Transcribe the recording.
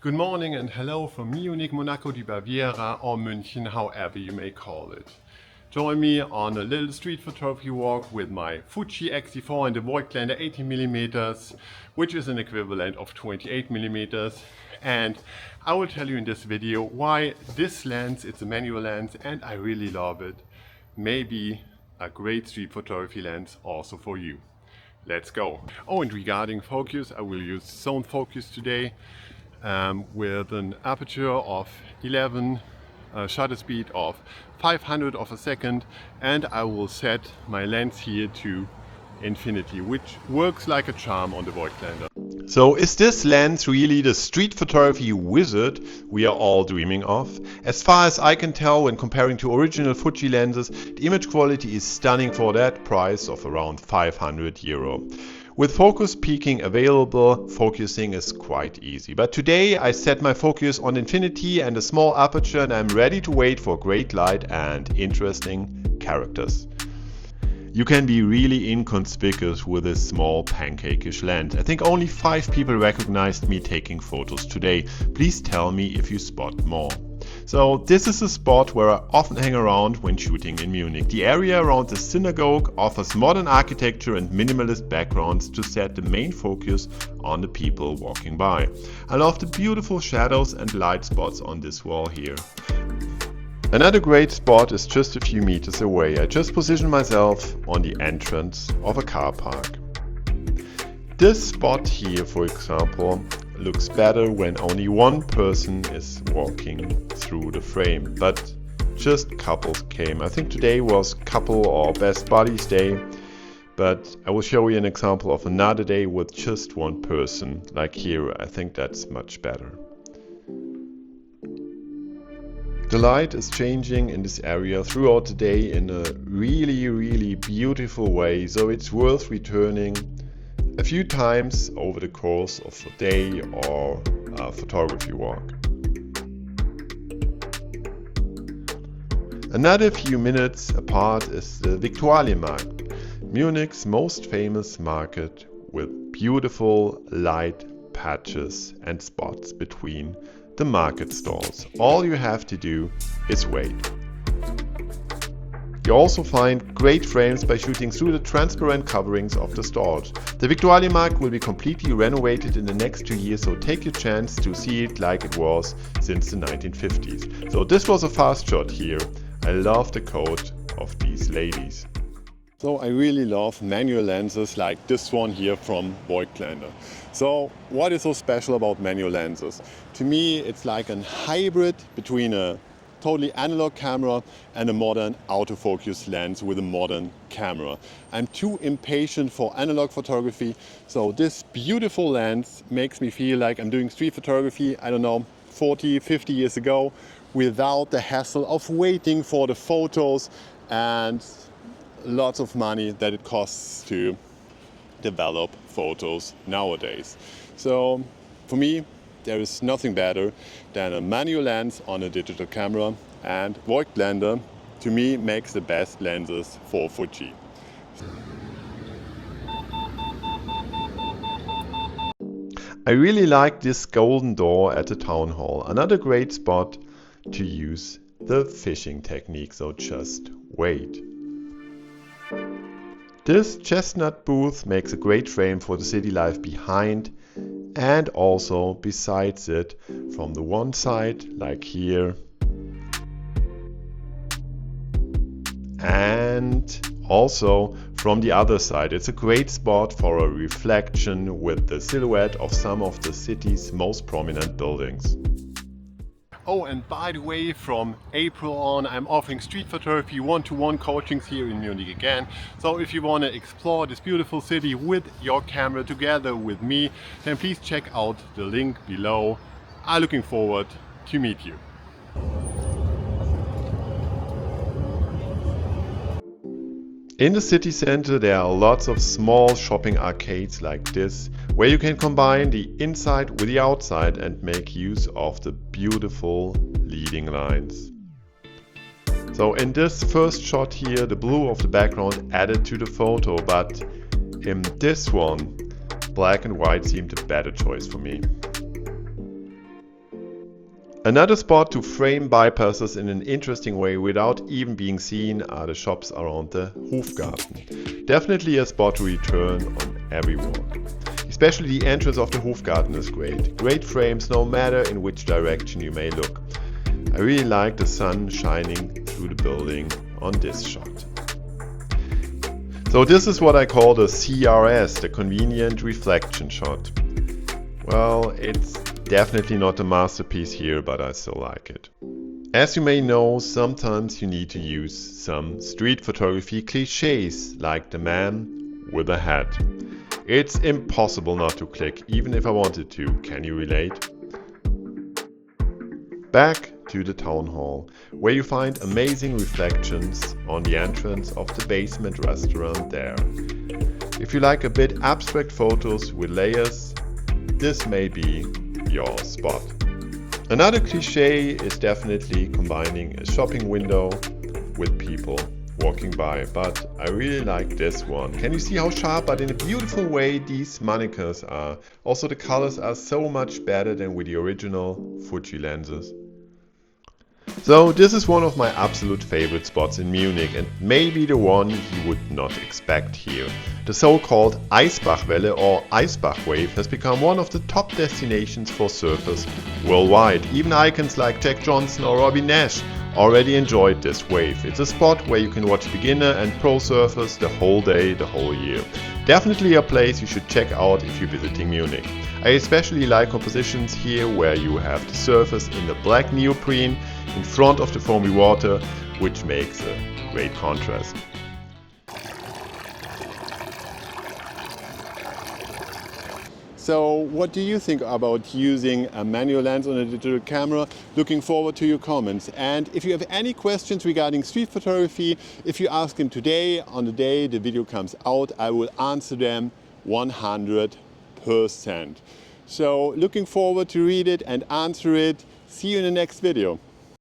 Good morning and hello from Munich, Monaco di Baviera or München, however you may call it. Join me on a little street photography walk with my Fuji X4 and the Voigtlander 18mm, which is an equivalent of 28mm. And I will tell you in this video why this lens, it's a manual lens and I really love it. Maybe a great street photography lens also for you. Let's go. Oh, and regarding focus, I will use zone focus today with an aperture of 11, shutter speed of 500 of a second, and I will set my lens here to infinity, which works like a charm on the Voigtlander. So is this lens really the street photography wizard we are all dreaming of? As far as I can tell, when comparing to original Fuji lenses, the image quality is stunning for that price of around 500 euro. With focus peaking available, focusing is quite easy. But today I set my focus on infinity and a small aperture, and I'm ready to wait for great light and interesting characters. You can be really inconspicuous with this small pancake-ish lens. I think only 5 people recognized me taking photos today. Please tell me if you spot more. So this is a spot where I often hang around when shooting in Munich. The area around the synagogue offers modern architecture and minimalist backgrounds to set the main focus on the people walking by. I love the beautiful shadows and light spots on this wall here. Another great spot is just a few meters away. I just positioned myself on the entrance of a car park. This spot here, for example, looks better when only one person is walking through the frame, but just couples came. I think today was couple or best buddies day, but I will show you an example of another day with just one person, like here. I think that's much better. The light is changing in this area throughout the day in a really beautiful way, so it's worth returning a few times over the course of a day or a photography walk. Another few minutes apart is the Victualienmarkt, Munich's most famous market, with beautiful light patches and spots between the market stalls. All you have to do is wait. You also find great frames by shooting through the transparent coverings of the stalls. The Victualienmarkt will be completely renovated in the next 2 years, so take your chance to see it like it was since the 1950s. So this was a fast shot here. I love the coat of these ladies. So I really love manual lenses like this one here from Voigtlander. So what is so special about manual lenses? To me, it's like a hybrid between a totally analog camera and a modern autofocus lens with a modern camera. I'm too impatient for analog photography, so this beautiful lens makes me feel like I'm doing street photography, I don't know, 40, 50 years ago, without the hassle of waiting for the photos and lots of money that it costs to develop photos nowadays. So for me, there is nothing better than a manual lens on a digital camera, and Voigtlander to me makes the best lenses for Fuji. I really like this golden door at the town hall. Another great spot to use the fishing technique, so just wait. This chestnut booth makes a great frame for the city life behind and also besides it, from the one side, like here, and also from the other side. It's a great spot for a reflection with the silhouette of some of the city's most prominent buildings. Oh, and by the way, from April on, I'm offering street photography one-to-one coachings here in Munich again. So if you want to explore this beautiful city with your camera together with me, then please check out the link below. I'm looking forward to meet you. In the city center there are lots of small shopping arcades like this, where you can combine the inside with the outside and make use of the beautiful leading lines. So in this first shot here, the blue of the background added to the photo, but in this one, black and white seemed a better choice for me. Another spot to frame bypassers in an interesting way without even being seen are the shops around the Hofgarten. Definitely a spot to return on every walk. Especially the entrance of the Hofgarten is great. Great frames no matter in which direction you may look. I really like the sun shining through the building on this shot. So this is what I call the CRS, the convenient reflection shot. Well, it's definitely not a masterpiece here, but I still like it. As you may know, sometimes you need to use some street photography clichés, like the man with a hat. It's impossible not to click, even if I wanted to. Can you relate? Back to the town hall, where you find amazing reflections on the entrance of the basement restaurant there. If you like a bit abstract photos with layers, this may be your spot. Another cliché is definitely combining a shopping window with people walking by, but I really like this one. Can you see how sharp but in a beautiful way these mannequins are? Also the colors are so much better than with the original Fuji lenses. So this is one of my absolute favorite spots in Munich and maybe the one you would not expect here. The so-called Eisbach Welle or Eisbach wave has become one of the top destinations for surfers worldwide. Even icons like Jack Johnson or Robbie Nash already enjoyed this wave. It's a spot where you can watch beginner and pro surfers the whole day, the whole year. Definitely a place you should check out if you're visiting Munich. I especially like compositions here where you have the surfers in the black neoprene in front of the foamy water, which makes a great contrast. So what do you think about using a manual lens on a digital camera? Looking forward to your comments. And if you have any questions regarding street photography, if you ask them today, on the day the video comes out, I will answer them 100%. So looking forward to read it and answer it. See you in the next video.